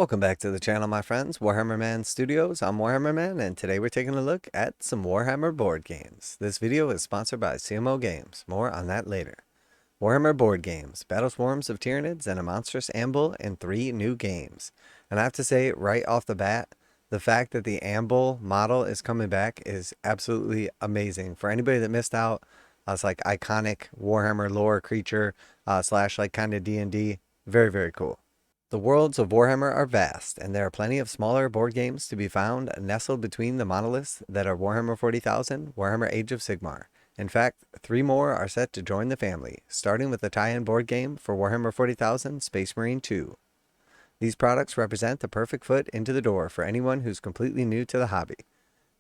Welcome back to the channel, my friends. Warhammer Man Studios. I'm Warhammer Man, and today we're taking a look at some Warhammer board games. This video is sponsored by CMO Games. More on that later. Warhammer board games, battle swarms of Tyranids, and a monstrous Ambull in 3 new games. And I have to say, right off the bat, the fact that the Ambull model is coming back is absolutely amazing. For anybody that missed out, it's like iconic Warhammer lore creature slash like kind of D&D. Very, very cool. The worlds of Warhammer are vast, and there are plenty of smaller board games to be found nestled between the monoliths that are Warhammer 40,000, Warhammer Age of Sigmar. In fact, 3 more are set to join the family, starting with the tie-in board game for Warhammer 40,000 Space Marine 2. These products represent the perfect foot into the door for anyone who's completely new to the hobby.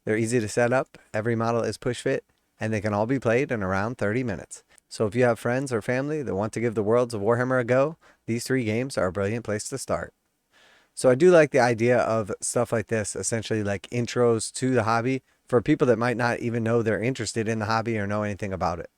They're easy to set up, every model is push fit, and they can all be played in around 30 minutes. So if you have friends or family that want to give the worlds of Warhammer a go, these 3 games are a brilliant place to start. So I do like the idea of stuff like this, essentially like intros to the hobby for people that might not even know they're interested in the hobby or know anything about it.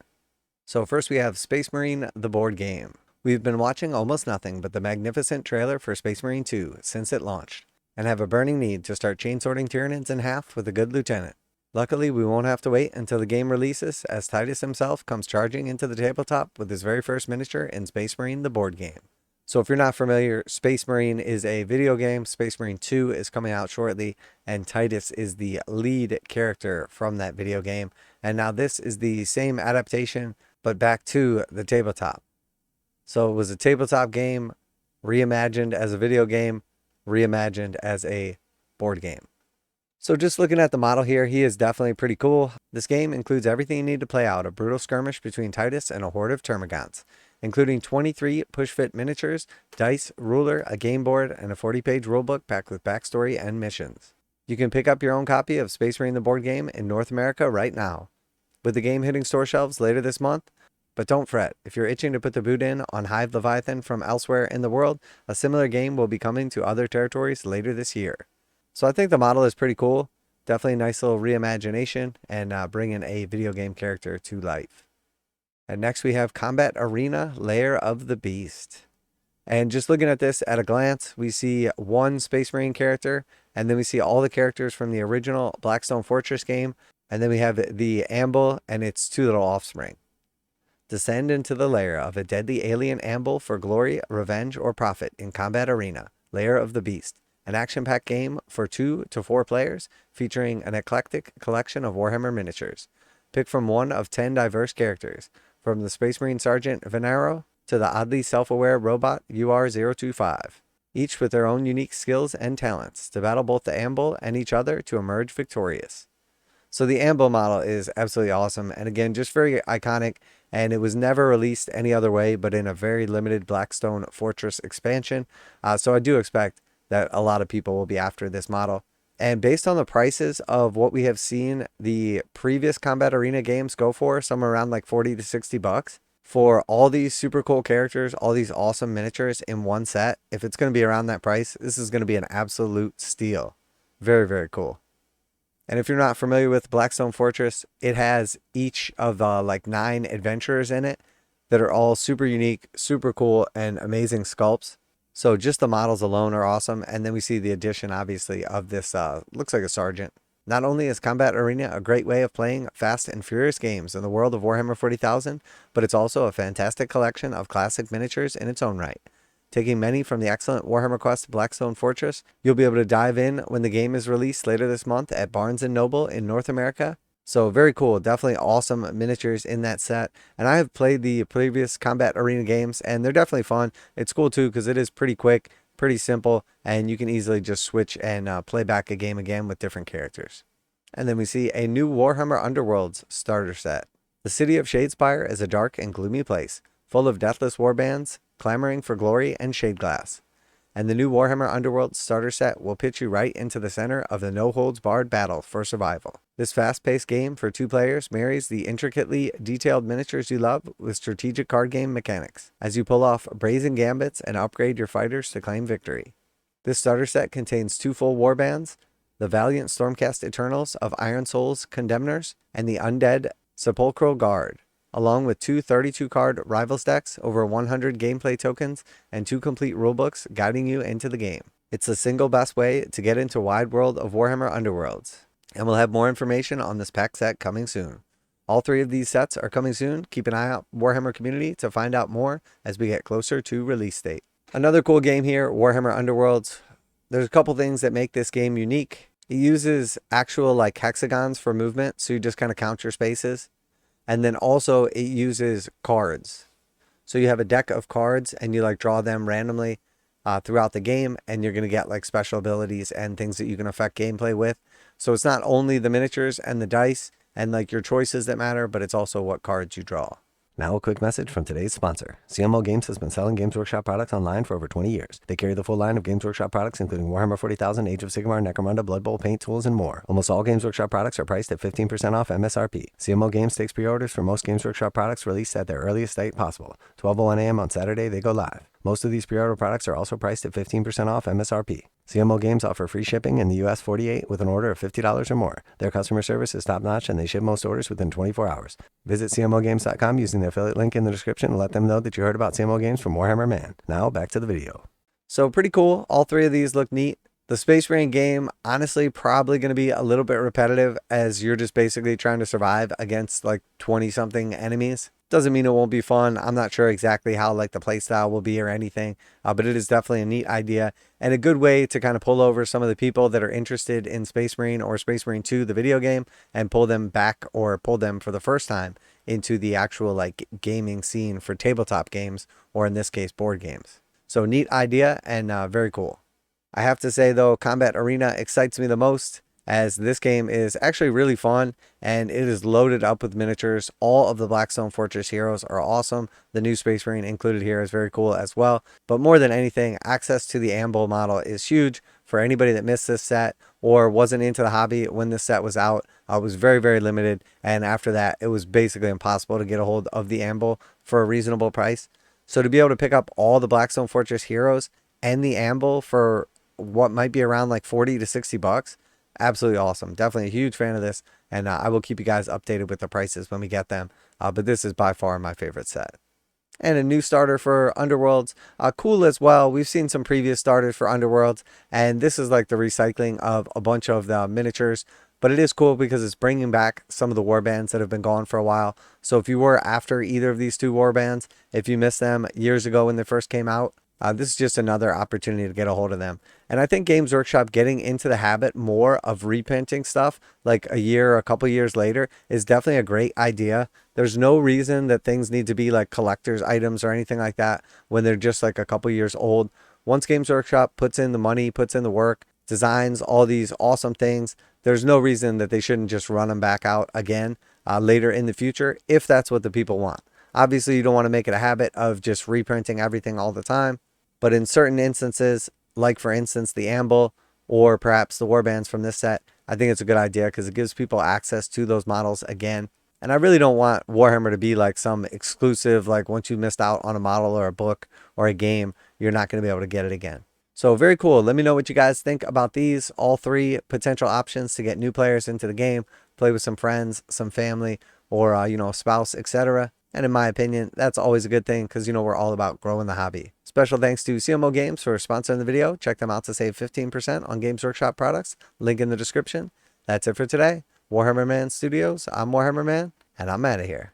So first we have Space Marine, the board game. We've been watching almost nothing but the magnificent trailer for Space Marine 2 since it launched, and have a burning need to start chainsorting Tyranids in half with a good lieutenant. Luckily, we won't have to wait until the game releases, as Titus himself comes charging into the tabletop with his very first miniature in Space Marine, the board game. So if you're not familiar, Space Marine is a video game. Space Marine 2 is coming out shortly, and Titus is the lead character from that video game. And now this is the same adaptation, but back to the tabletop. So it was a tabletop game, reimagined as a video game, reimagined as a board game. So just looking at the model here, he is definitely pretty cool. This game includes everything you need to play out a brutal skirmish between Titus and a horde of termagants, including 23 push-fit miniatures, dice, ruler, a game board, and a 40-page rulebook packed with backstory and missions. You can pick up your own copy of Space Marine the board game in North America right now, with the game hitting store shelves later this month. But don't fret, if you're itching to put the boot in on Hive Leviathan from elsewhere in the world, a similar game will be coming to other territories later this year. So I think the model is pretty cool. Definitely a nice little reimagination and bringing a video game character to life. And next we have Combat Arena, Lair of the Beast. And just looking at this at a glance, we see one Space Marine character, and then we see all the characters from the original Blackstone Fortress game, and then we have the Ambull and its 2 little offspring. Descend into the lair of a deadly alien Ambull for glory, revenge, or profit in Combat Arena, Lair of the Beast. An action-packed game for 2 to 4 players, featuring an eclectic collection of Warhammer miniatures. Pick from one of 10 diverse characters, from the Space Marine Sergeant Venaro to the oddly self-aware robot UR-025, each with their own unique skills and talents, to battle both the Ambull and each other to emerge victorious. So the Ambull model is absolutely awesome, and again, just very iconic, and it was never released any other way but in a very limited Blackstone Fortress expansion, so I do expect that a lot of people will be after this model. And based on the prices of what we have seen the previous Combat Arena games go for, somewhere around like 40 to 60 bucks, for all these super cool characters, all these awesome miniatures in one set, if it's going to be around that price, this is going to be an absolute steal. Very, very cool. And if you're not familiar with Blackstone Fortress, it has each of the like 9 adventurers in it that are all super unique, super cool, and amazing sculpts. So just the models alone are awesome. And then we see the addition, obviously, of this, looks like a sergeant. Not only is Combat Arena a great way of playing fast and furious games in the world of Warhammer 40,000, but it's also a fantastic collection of classic miniatures in its own right. Taking many from the excellent Warhammer Quest Blackstone Fortress, you'll be able to dive in when the game is released later this month at Barnes & Noble in North America. So very cool, definitely awesome miniatures in that set. And I have played the previous Combat Arena games, and they're definitely fun. It's cool too because it is pretty quick, pretty simple, and you can easily just switch and play back a game again with different characters. And then we see a new Warhammer Underworlds starter set. The city of Shadespire is a dark and gloomy place, full of deathless warbands, clamoring for glory and shade glass. And the new Warhammer Underworlds starter set will pitch you right into the center of the no-holds-barred battle for survival. This fast-paced game for 2 players marries the intricately detailed miniatures you love with strategic card game mechanics, as you pull off brazen gambits and upgrade your fighters to claim victory. This starter set contains 2 full warbands, the Valiant Stormcast Eternals of Iron Souls Condemners, and the Undead Sepulchral Guard, along with 2 32-card Rivals decks, over 100 gameplay tokens, and 2 complete rulebooks guiding you into the game. It's the single best way to get into wide world of Warhammer Underworlds. And we'll have more information on this pack set coming soon. All 3 of these sets are coming soon. Keep an eye out Warhammer community to find out more as we get closer to release date. Another cool game here, Warhammer Underworlds. There's a couple things that make this game unique. It uses actual like hexagons for movement, so you just kind of count your spaces. And then also it uses cards. So you have a deck of cards and you like draw them randomly throughout the game, and you're going to get like special abilities and things that you can affect gameplay with. So it's not only the miniatures and the dice and like your choices that matter, but it's also what cards you draw. Now a quick message from today's sponsor. CMO Games has been selling Games Workshop products online for over 20 years. They carry the full line of Games Workshop products, including Warhammer 40,000, Age of Sigmar, Necromunda, Blood Bowl, paint tools, and more. Almost all Games Workshop products are priced at 15% off MSRP. CMO Games takes pre-orders for most Games Workshop products released at their earliest date possible. 12:01 a.m. on Saturday, they go live. Most of these pre-order products are also priced at 15% off MSRP. CMO Games offer free shipping in the US 48 with an order of $50 or more. Their customer service is top-notch and they ship most orders within 24 hours. Visit CMOGames.com using the affiliate link in the description and let them know that you heard about CMO Games from Warhammer Man. Now back to the video. So pretty cool. All 3 of these look neat. The Space Marine game, honestly, probably going to be a little bit repetitive as you're just basically trying to survive against like 20-something enemies. Doesn't mean it won't be fun. I'm not sure exactly how like the playstyle will be or anything, but it is definitely a neat idea and a good way to kind of pull over some of the people that are interested in Space Marine or Space Marine 2, the video game, and pull them back or pull them for the first time into the actual like gaming scene for tabletop games, or in this case, board games. So neat idea and very cool. I have to say though, Combat Arena excites me the most, as this game is actually really fun and it is loaded up with miniatures. All of the Blackstone Fortress heroes are awesome. The new Space Marine included here is very cool as well. But more than anything, access to the Ambull model is huge for anybody that missed this set or wasn't into the hobby when this set was out. It was very, very limited. And after that, it was basically impossible to get a hold of the Ambull for a reasonable price. So to be able to pick up all the Blackstone Fortress heroes and the Ambull for what might be around like 40 to 60 bucks, absolutely awesome. Definitely a huge fan of this, and I will keep you guys updated with the prices when we get them. But this is by far my favorite set. And a new starter for Underworlds, cool as well. We've seen some previous starters for Underworlds, and this is like the recycling of a bunch of the miniatures. But it is cool because it's bringing back some of the warbands that have been gone for a while. So if you were after either of these 2 warbands, if you missed them years ago when they first came out, this is just another opportunity to get a hold of them. And I think Games Workshop getting into the habit more of reprinting stuff like a year or a couple years later is definitely a great idea. There's no reason that things need to be like collector's items or anything like that when they're just like a couple years old. Once Games Workshop puts in the money, puts in the work, designs all these awesome things, there's no reason that they shouldn't just run them back out again later in the future if that's what the people want. Obviously, you don't want to make it a habit of just reprinting everything all the time. But in certain instances, like for instance, the Ambull or perhaps the warbands from this set, I think it's a good idea because it gives people access to those models again. And I really don't want Warhammer to be like some exclusive, like once you missed out on a model or a book or a game, you're not going to be able to get it again. So very cool. Let me know what you guys think about these, all 3 potential options to get new players into the game, play with some friends, some family, or, a spouse, etc. And in my opinion, that's always a good thing because, we're all about growing the hobby. Special thanks to CMO Games for sponsoring the video. Check them out to save 15% on Games Workshop products. Link in the description. That's it for today. Warhammer Man Studios. I'm Warhammer Man, and I'm out of here.